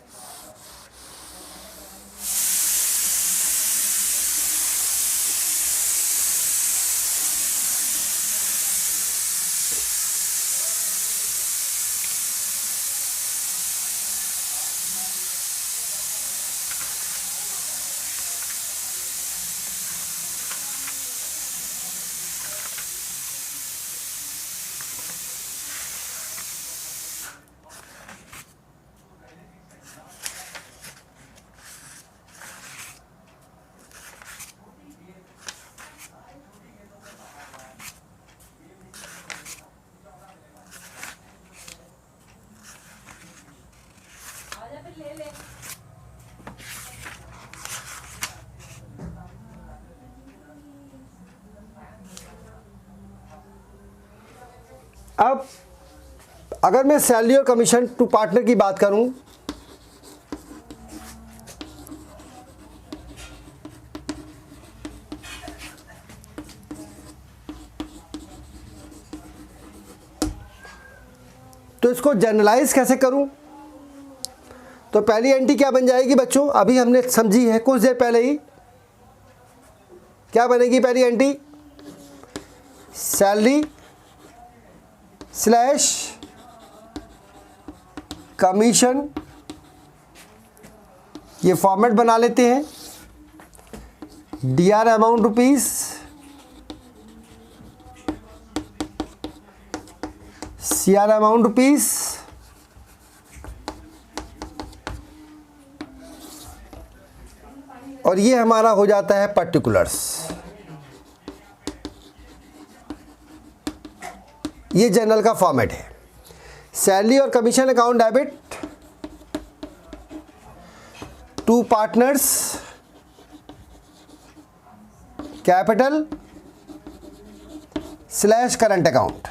अब अगर मैं सैलरी और कमीशन टू पार्टनर की बात करूं तो इसको जनरलाइज कैसे करूं? तो पहली एंट्री क्या बन जाएगी बच्चों, अभी हमने समझी है कुछ देर पहले ही। क्या बनेगी पहली एंट्री? सैलरी स्लैश कमीशन, ये फॉर्मेट बना लेते हैं। D R amount rupees, C R amount rupees, और ये हमारा हो जाता है पर्टिकुलर्स। ये जनरल का फॉर्मेट है। सैलरी और commission account debit to partners capital slash current account.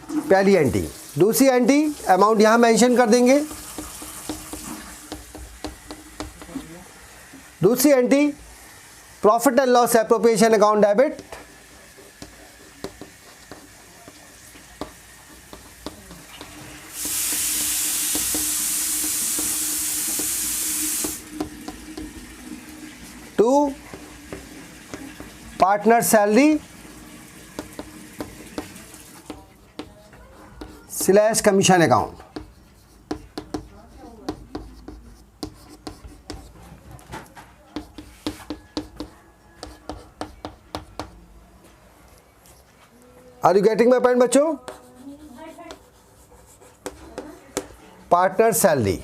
पहली एंट्री। दूसरी एंट्री अमाउंट यहां मेंशन कर देंगे। दूसरी entry profit and loss appropriation account debit to partner salary slash commission account. Are you getting my point बच्चों? Partner salary